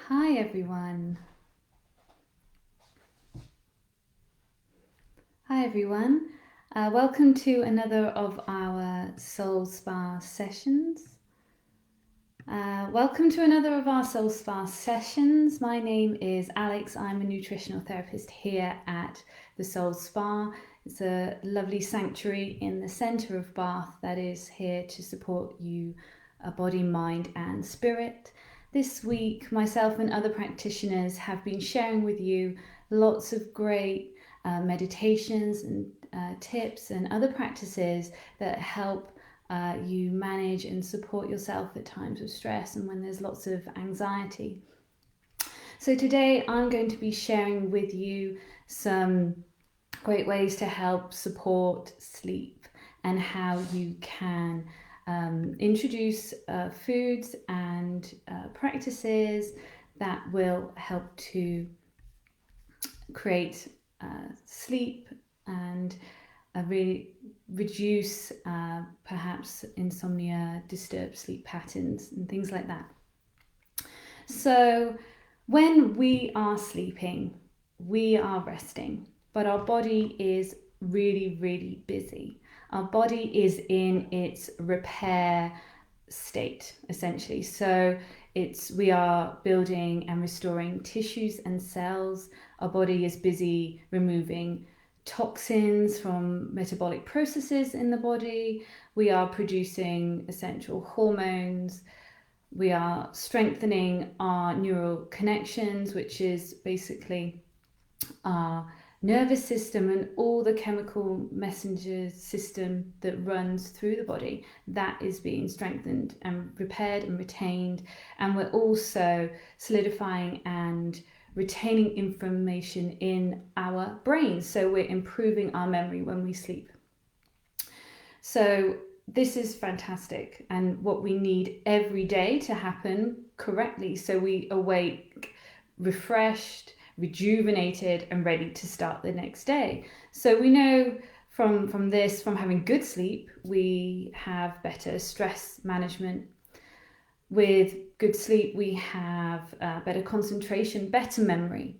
Hi everyone. Hi everyone. Welcome to another of our Soul Spa sessions. Welcome to another of our Soul Spa sessions. My name is Alex. I'm a nutritional therapist here at the Soul Spa. It's a lovely sanctuary in the centre of Bath that is here to support you, body, mind, and spirit. This week, myself and other practitioners have been sharing with you lots of great meditations and tips and other practices that help you manage and support yourself at times of stress and when there's lots of anxiety. So today I'm going to be sharing with you some great ways to help support sleep and how you can introduce foods and practices that will help to create sleep and really reduce perhaps insomnia, disturbed sleep patterns, and things like that. So, when we are sleeping, we are resting, but our body is really, really busy. Our body is in its repair state essentially. So we are building and restoring tissues and cells. Our body is busy removing toxins from metabolic processes in the body. We are producing essential hormones. We are strengthening our neural connections, which is basically our nervous system and all the chemical messenger system that runs through the body. That is being strengthened and repaired and retained. And we're also solidifying and retaining information in our brains. So we're improving our memory when we sleep. So this is fantastic and what we need every day to happen correctly. So we awake refreshed, rejuvenated, and ready to start the next day. So we know from having good sleep, we have better stress management. With good sleep, we have better concentration, better memory.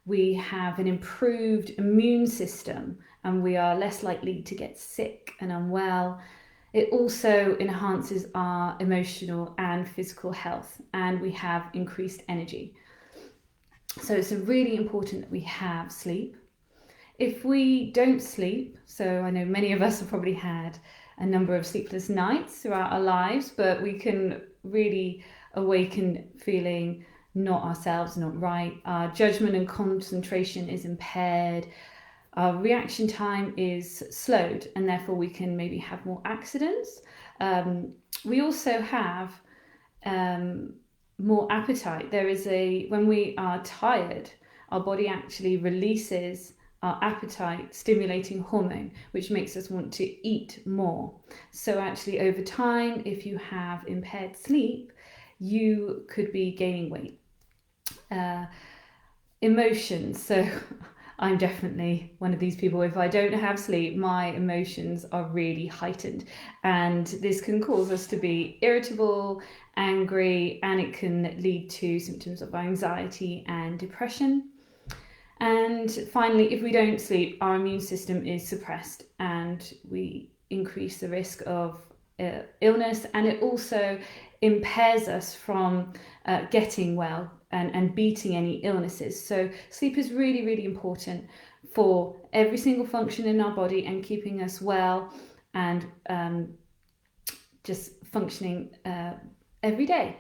We have an improved immune system and we are less likely to get sick and unwell. It also enhances our emotional and physical health, and we have increased energy. So it's really important that we have sleep. If we don't sleep, so I know many of us have probably had a number of sleepless nights throughout our lives, but we can really awaken feeling not ourselves, not right. Our judgment and concentration is impaired. Our reaction time is slowed, and therefore we can maybe have more accidents. We also have more appetite. When we are tired, our body actually releases our appetite stimulating hormone, which makes us want to eat more. So actually over time, if you have impaired sleep, you could be gaining weight. Emotions. So I'm definitely one of these people. If I don't have sleep, my emotions are really heightened, and this can cause us to be irritable, angry, and it can lead to symptoms of anxiety and depression. And finally, if we don't sleep, our immune system is suppressed and we increase the risk of illness, and it also impairs us from getting well and beating any illnesses. So sleep is really, really important for every single function in our body and keeping us well and just functioning every day.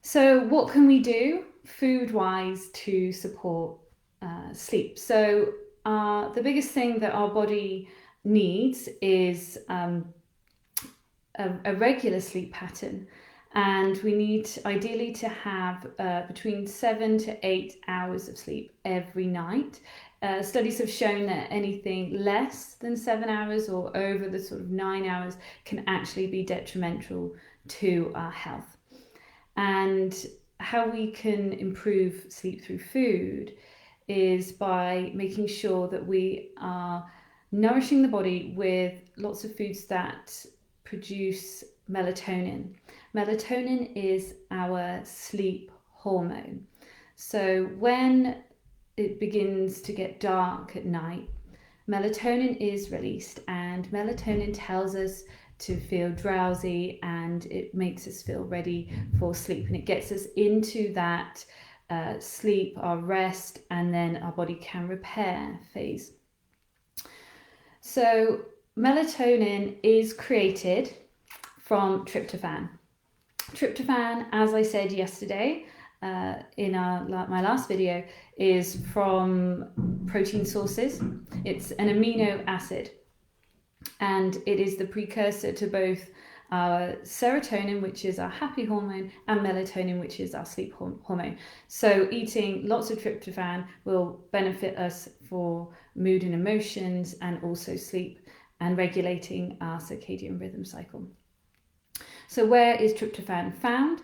So what can we do food-wise to support sleep? So the biggest thing that our body needs is a regular sleep pattern, and we need ideally to have between 7 to 8 hours of sleep every night. Studies have shown that anything less than 7 hours or over the sort of 9 hours can actually be detrimental to our health. And how we can improve sleep through food is by making sure that we are nourishing the body with lots of foods that produce melatonin. Melatonin is our sleep hormone. So when it begins to get dark at night, melatonin is released, and melatonin tells us to feel drowsy, and it makes us feel ready for sleep, and it gets us into that sleep, our rest, and then our body can repair phase. So melatonin is created from tryptophan. Tryptophan, as I said yesterday in my last video, is from protein sources. It's an amino acid, and it is the precursor to both serotonin, which is our happy hormone, and melatonin, which is our sleep hormone. So eating lots of tryptophan will benefit us for mood and emotions, and also sleep and regulating our circadian rhythm cycle. So where is tryptophan found?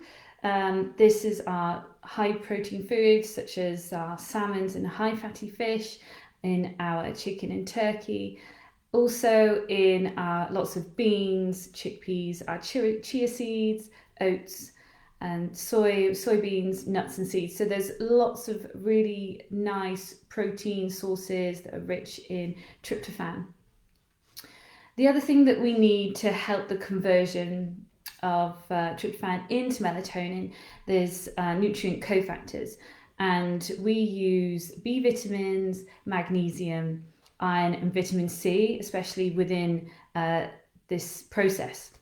This is our high protein foods, such as our salmons and high fatty fish, in our chicken and turkey, also in lots of beans, chickpeas, our chia seeds, oats, and soybeans, nuts and seeds. So there's lots of really nice protein sources that are rich in tryptophan. The other thing that we need to help the conversion of tryptophan into melatonin, there's nutrient cofactors, and we use B vitamins, magnesium, iron, and vitamin C, especially within this process.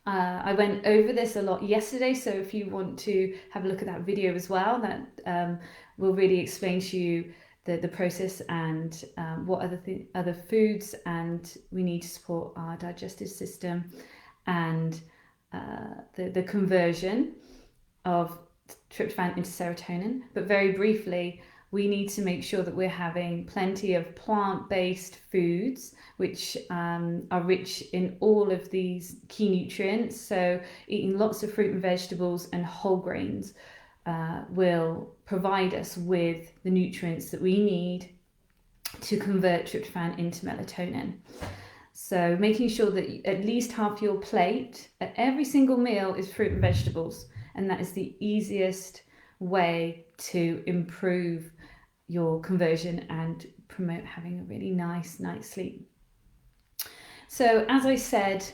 I went over this a lot yesterday, so if you want to have a look at that video as well, that will really explain to you the process and what other foods and we need to support our digestive system, and the conversion of tryptophan into serotonin. But very briefly, we need to make sure that we're having plenty of plant-based foods, which are rich in all of these key nutrients. So eating lots of fruit and vegetables and whole grains will provide us with the nutrients that we need to convert tryptophan into melatonin. So making sure that at least half your plate at every single meal is fruit and vegetables, and that is the easiest way to improve your conversion and promote having a really nice night's sleep. So as I said,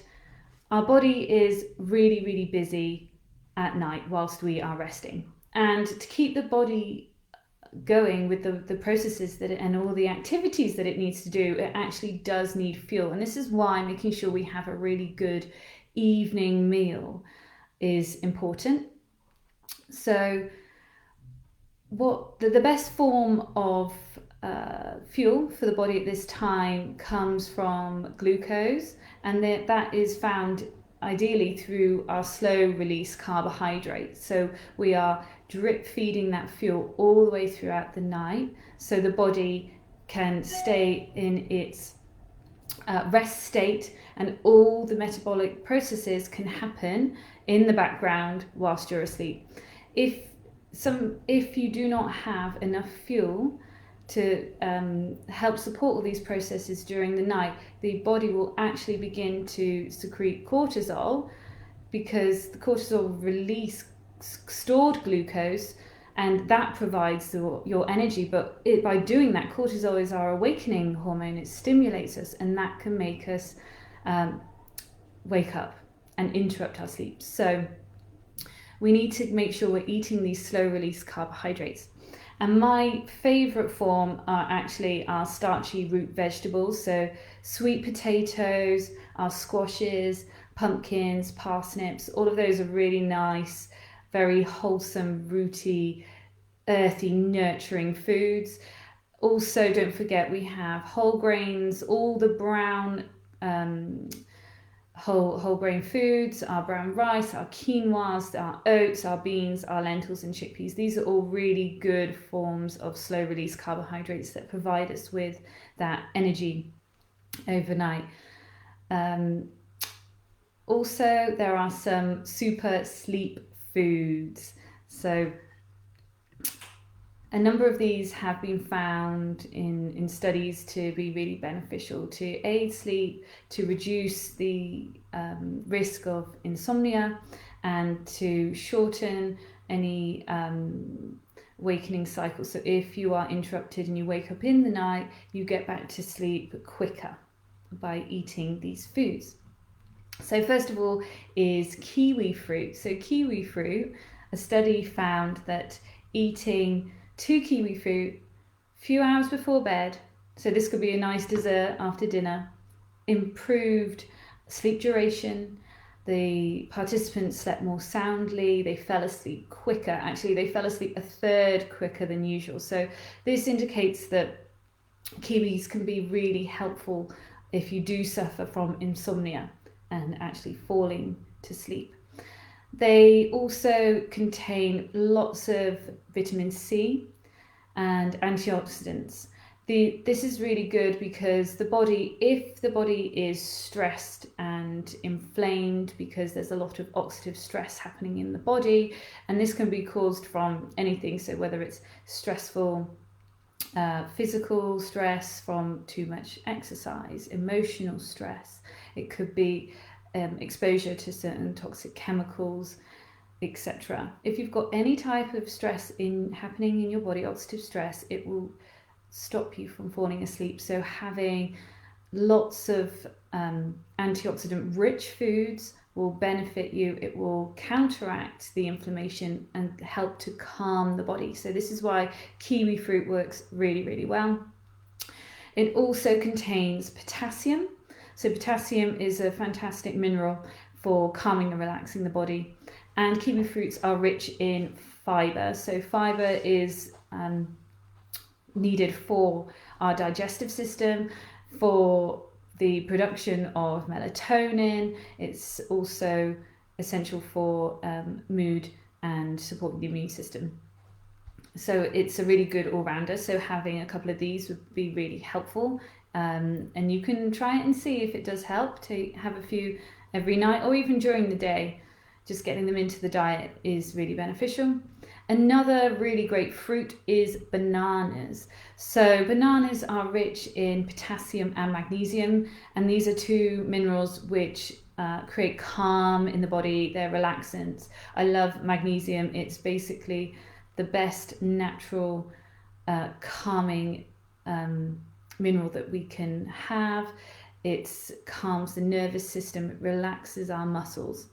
our body is really, really busy at night whilst we are resting, and to keep the body going with the processes and all the activities that it needs to do, it actually does need fuel. And this is why making sure we have a really good evening meal is important. So the best form of fuel for the body at this time comes from glucose, and that is found ideally through our slow release carbohydrates. So we are drip feeding that fuel all the way throughout the night, so the body can stay in its rest state, and all the metabolic processes can happen in the background whilst you're asleep. If you do not have enough fuel to help support all these processes during the night, the body will actually begin to secrete cortisol, because the cortisol release stored glucose, and that provides your energy. But by doing that, cortisol is our awakening hormone. It stimulates us, and that can make us wake up and interrupt our sleep. So we need to make sure we're eating these slow release carbohydrates. And my favorite form are actually our starchy root vegetables. So sweet potatoes, our squashes, pumpkins, parsnips, all of those are really nice, very wholesome, rooty, earthy, nurturing foods. Also, don't forget we have whole grains, all the brown whole grain foods, our brown rice, our quinoas, our oats, our beans, our lentils and chickpeas. These are all really good forms of slow release carbohydrates that provide us with that energy overnight. Also, there are some super sleep foods. So a number of these have been found in studies to be really beneficial to aid sleep, to reduce the risk of insomnia, and to shorten any awakening cycle. So if you are interrupted and you wake up in the night, you get back to sleep quicker by eating these foods. So first of all is kiwi fruit. So kiwi fruit, a study found that eating 2 kiwi fruit a few hours before bed, so this could be a nice dessert after dinner, improved sleep duration. The participants slept more soundly, they fell asleep quicker. Actually, they fell asleep a third quicker than usual. So this indicates that kiwis can be really helpful if you do suffer from insomnia and actually falling to sleep. They also contain lots of vitamin C and antioxidants. This is really good because if the body is stressed and inflamed, because there's a lot of oxidative stress happening in the body, and this can be caused from anything, so whether it's stressful physical stress from too much exercise, emotional stress, it could be exposure to certain toxic chemicals, etc. If you've got any type of stress happening in your body, oxidative stress, it will stop you from falling asleep. So having lots of antioxidant rich foods will benefit you. It will counteract the inflammation and help to calm the body. So this is why kiwi fruit works really, really well. It also contains potassium. So potassium is a fantastic mineral for calming and relaxing the body. And kiwi fruits are rich in fiber. So fiber is needed for our digestive system, for the production of melatonin. It's also essential for mood and supporting the immune system. So it's a really good all-rounder. So having a couple of these would be really helpful. And you can try it and see if it does help to have a few every night or even during the day. Just getting them into the diet is really beneficial. Another really great fruit is bananas. So bananas are rich in potassium and magnesium, and these are two minerals which create calm in the body. They're relaxants. I love magnesium. It's basically the best natural calming mineral that we can have. It calms the nervous system, it relaxes our muscles.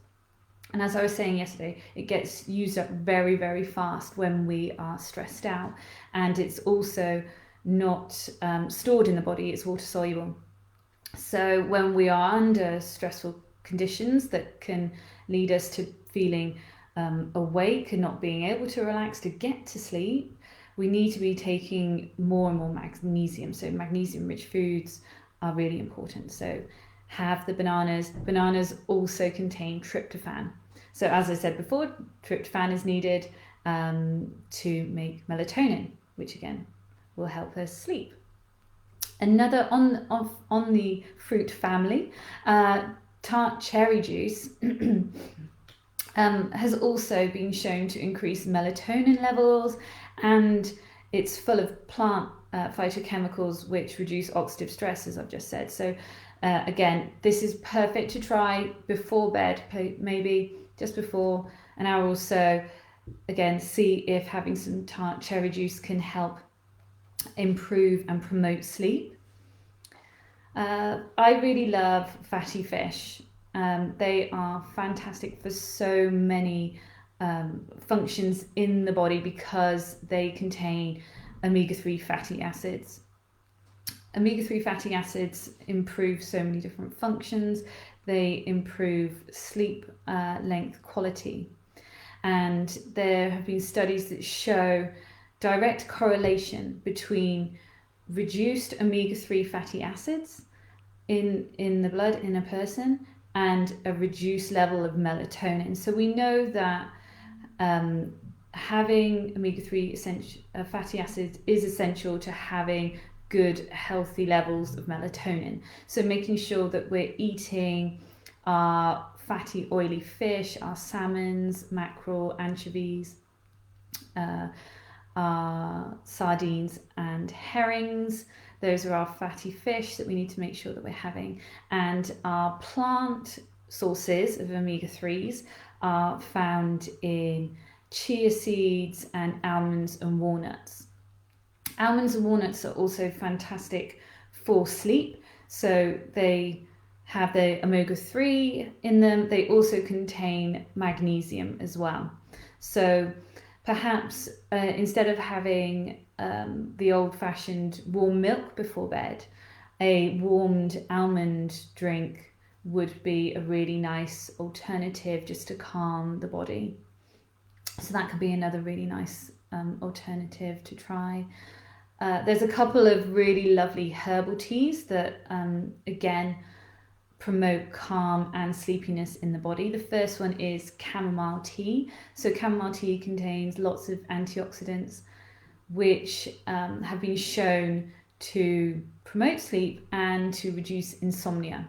And as I was saying yesterday, it gets used up very, very fast when we are stressed out. And it's also not stored in the body, it's water soluble. So when we are under stressful conditions that can lead us to feeling awake and not being able to relax to get to sleep, we need to be taking more and more magnesium. So magnesium rich foods are really important. So have the bananas. Bananas also contain tryptophan. So as I said before, tryptophan is needed to make melatonin, which again will help us sleep. Another on the fruit family, tart cherry juice has also been shown to increase melatonin levels, and it's full of plant phytochemicals which reduce oxidative stress, as I've just said. So again, this is perfect to try before bed, maybe just before an hour or so. Again, see if having some tart cherry juice can help improve and promote sleep. I really love fatty fish. They are fantastic for so many functions in the body because they contain omega-3 fatty acids. Omega-3 fatty acids improve so many different functions. They improve sleep length quality. And there have been studies that show direct correlation between reduced omega-3 fatty acids in the blood in a person and a reduced level of melatonin. So we know that having omega-3 fatty acids is essential to having good healthy levels of melatonin. So making sure that we're eating our fatty oily fish, our salmons, mackerel, anchovies, our sardines and herrings. Those are our fatty fish that we need to make sure that we're having. And our plant sources of omega-3s are found in chia seeds, and almonds and walnuts. Almonds and walnuts are also fantastic for sleep. So they have the omega-3 in them. They also contain magnesium as well. So perhaps instead of having the old-fashioned warm milk before bed, a warmed almond drink would be a really nice alternative just to calm the body. So that could be another really nice alternative to try. There's a couple of really lovely herbal teas that, again, promote calm and sleepiness in the body. The first one is chamomile tea. So chamomile tea contains lots of antioxidants which have been shown to promote sleep and to reduce insomnia.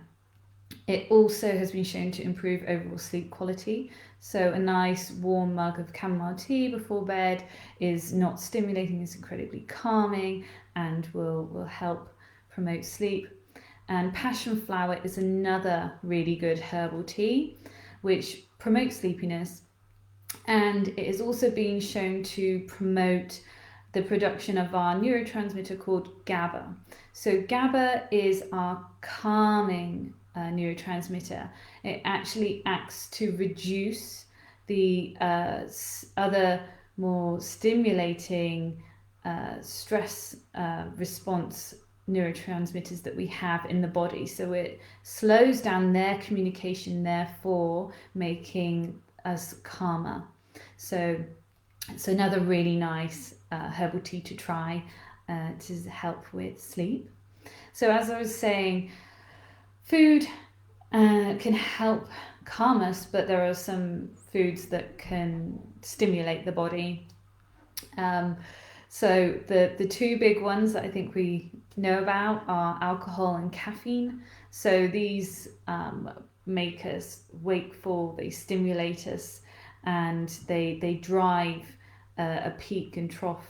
It also has been shown to improve overall sleep quality. So a nice warm mug of chamomile tea before bed is not stimulating, it's incredibly calming and will help promote sleep. And passion flower is another really good herbal tea which promotes sleepiness, and it is also being shown to promote the production of our neurotransmitter called GABA. So GABA is our calming neurotransmitter. It actually acts to reduce the other more stimulating stress response neurotransmitters that we have in the body. So it slows down their communication, therefore making us calmer. So it's another really nice herbal tea to try to help with sleep. So as I was saying, food can help calm us, but there are some foods that can stimulate the body. So the two big ones that I think we know about are alcohol and caffeine. So these make us wakeful, they stimulate us, and they drive a peak and trough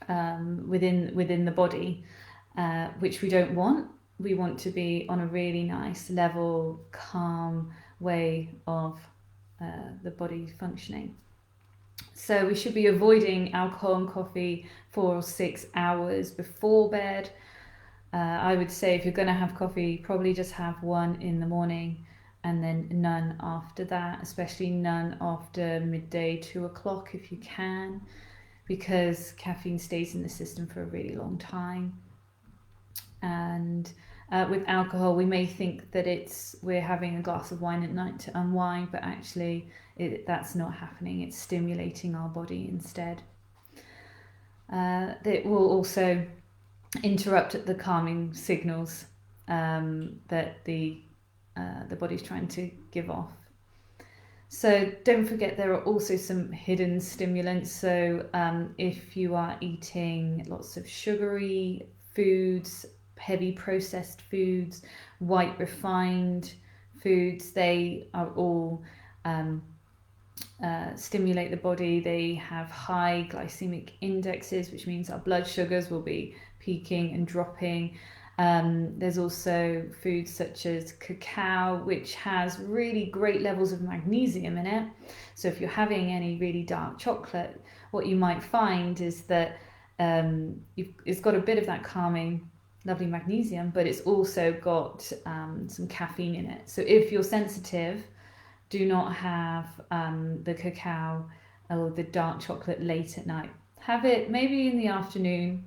within the body, which we don't want. We want to be on a really nice, level, calm way of the body functioning. So we should be avoiding alcohol and coffee 4 or 6 hours before bed. I would say if you're going to have coffee, probably just have one in the morning and then none after that, especially none after midday, 2 o'clock if you can, because caffeine stays in the system for a really long time. And with alcohol, we may think that we're having a glass of wine at night to unwind, but actually that's not happening. It's stimulating our body instead. It will also interrupt the calming signals that the body's trying to give off. So don't forget there are also some hidden stimulants. So if you are eating lots of sugary foods, heavy processed foods, white refined foods, they are all stimulate the body. They have high glycemic indexes, which means our blood sugars will be peaking and dropping. There's also foods such as cacao, which has really great levels of magnesium in it. So if you're having any really dark chocolate, what you might find is that it's got a bit of that calming, lovely magnesium, but it's also got some caffeine in it. So if you're sensitive, do not have the cacao or the dark chocolate late at night. Have it maybe in the afternoon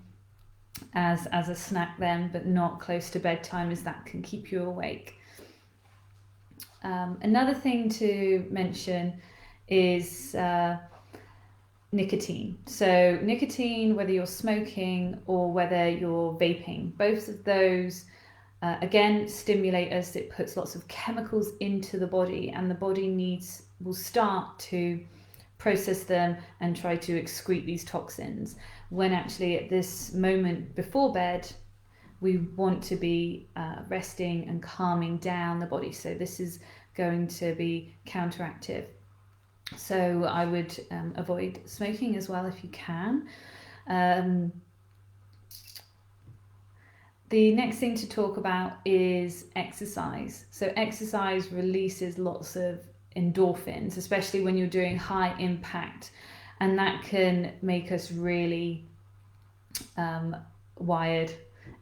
as a snack then, but not close to bedtime, as that can keep you awake. Another thing to mention is nicotine. So nicotine, whether you're smoking or whether you're vaping, both of those again stimulate us. It puts lots of chemicals into the body, and the body will start to process them and try to excrete these toxins, when actually at this moment before bed we want to be resting and calming down the body. So this is going to be counteractive. So I would avoid smoking as well if you can. The next thing to talk about is exercise. So exercise releases lots of endorphins, especially when you're doing high impact, and that can make us really wired,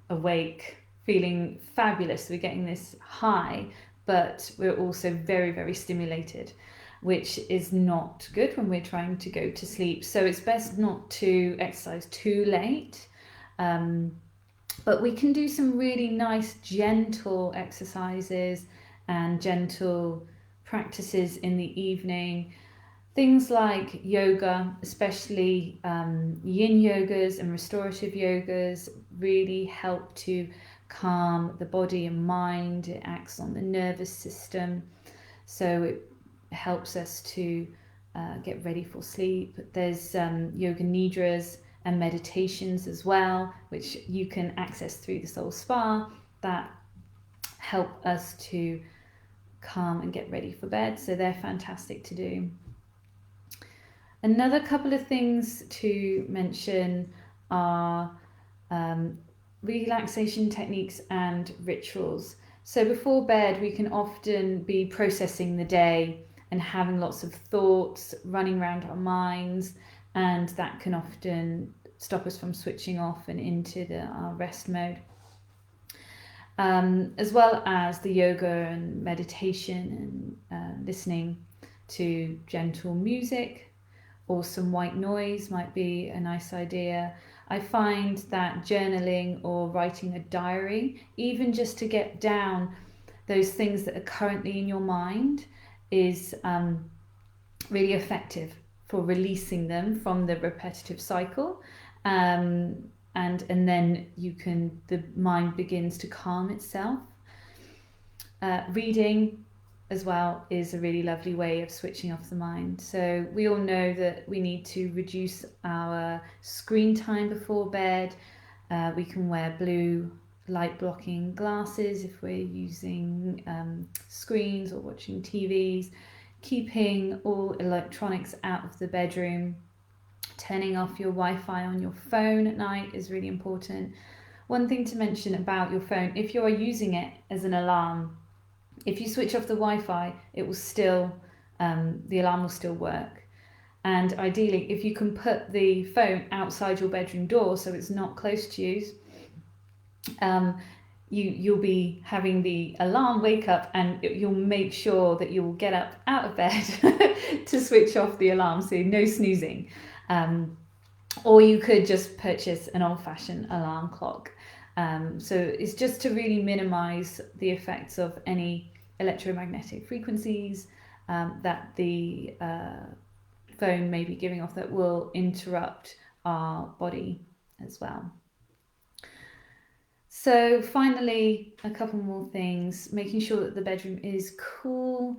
awake, feeling fabulous. We're getting this high, but we're also very, very stimulated, which is not good when we're trying to go to sleep. So it's best not to exercise too late. But we can do some really nice, gentle exercises and gentle practices in the evening. Things like yoga, especially yin yogas and restorative yogas, really help to calm the body and mind. It acts on the nervous system, so it helps us to get ready for sleep. There's yoga nidras and meditations as well, which you can access through the Soul Spa, that help us to calm and get ready for bed. So they're fantastic to do. Another couple of things to mention are relaxation techniques and rituals. So before bed, we can often be processing the day and having lots of thoughts running around our minds, and that can often stop us from switching off and into our rest mode. As well as the yoga and meditation and listening to gentle music or some white noise might be a nice idea. I find that journaling or writing a diary, even just to get down those things that are currently in your mind, is really effective for releasing them from the repetitive cycle. And then the mind begins to calm itself. Reading as well is a really lovely way of switching off the mind. So we all know that we need to reduce our screen time before bed. We can wear blue light blocking glasses if we're using screens or watching TVs. Keeping all electronics out of the bedroom. Turning off your Wi-Fi on your phone at night is really important. One thing to mention about your phone, if you are using it as an alarm, if you switch off the Wi-Fi, it will still, the alarm will still work. And ideally, if you can put the phone outside your bedroom door so it's not close to you, you'll be having the alarm wake up, and you'll make sure that you'll get up out of bed to switch off the alarm, so no snoozing. Or you could just purchase an old-fashioned alarm clock. So it's just to really minimize the effects of any electromagnetic frequencies that the phone may be giving off that will interrupt our body as well. So finally, a couple more things, making sure that the bedroom is cool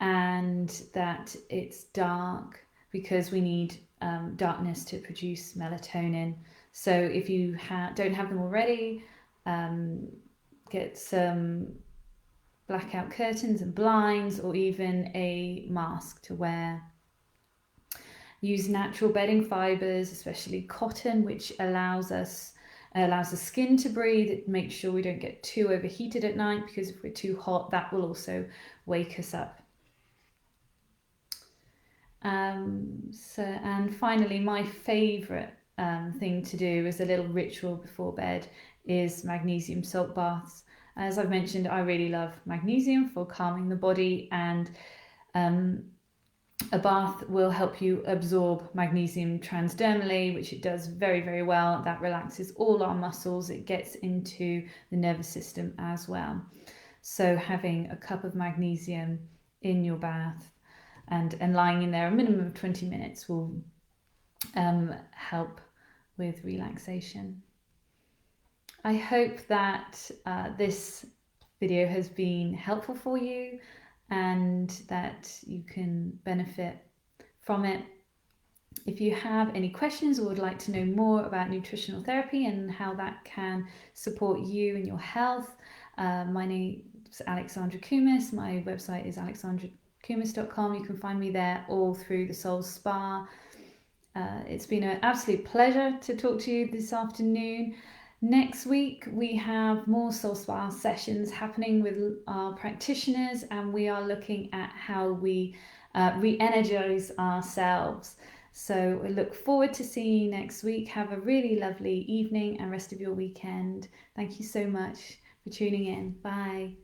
and that it's dark, because we need darkness to produce melatonin. So if you don't have them already, get some blackout curtains and blinds, or even a mask to wear. Use natural bedding fibers, especially cotton, which allows the skin to breathe. It makes sure we don't get too overheated at night, because if we're too hot, that will also wake us up. And finally, my favorite thing to do as a little ritual before bed is magnesium salt baths. As I've mentioned, I really love magnesium for calming the body, and a bath will help you absorb magnesium transdermally, which it does very, very well. That relaxes all our muscles. It gets into the nervous system as well. So having a cup of magnesium in your bath and lying in there a minimum of 20 minutes will help with relaxation. I hope that this video has been helpful for you and that you can benefit from it. If you have any questions or would like to know more about nutritional therapy and how that can support you and your health, my name is Alexandra Kumis. My website is alexandrakumis.com. You can find me there, all through the Soul Spa. It's been an absolute pleasure to talk to you this afternoon. Next week, we have more Soul Spa sessions happening with our practitioners, and we are looking at how we re energize ourselves. So we look forward to seeing you next week. Have a really lovely evening and rest of your weekend. Thank you so much for tuning in. Bye.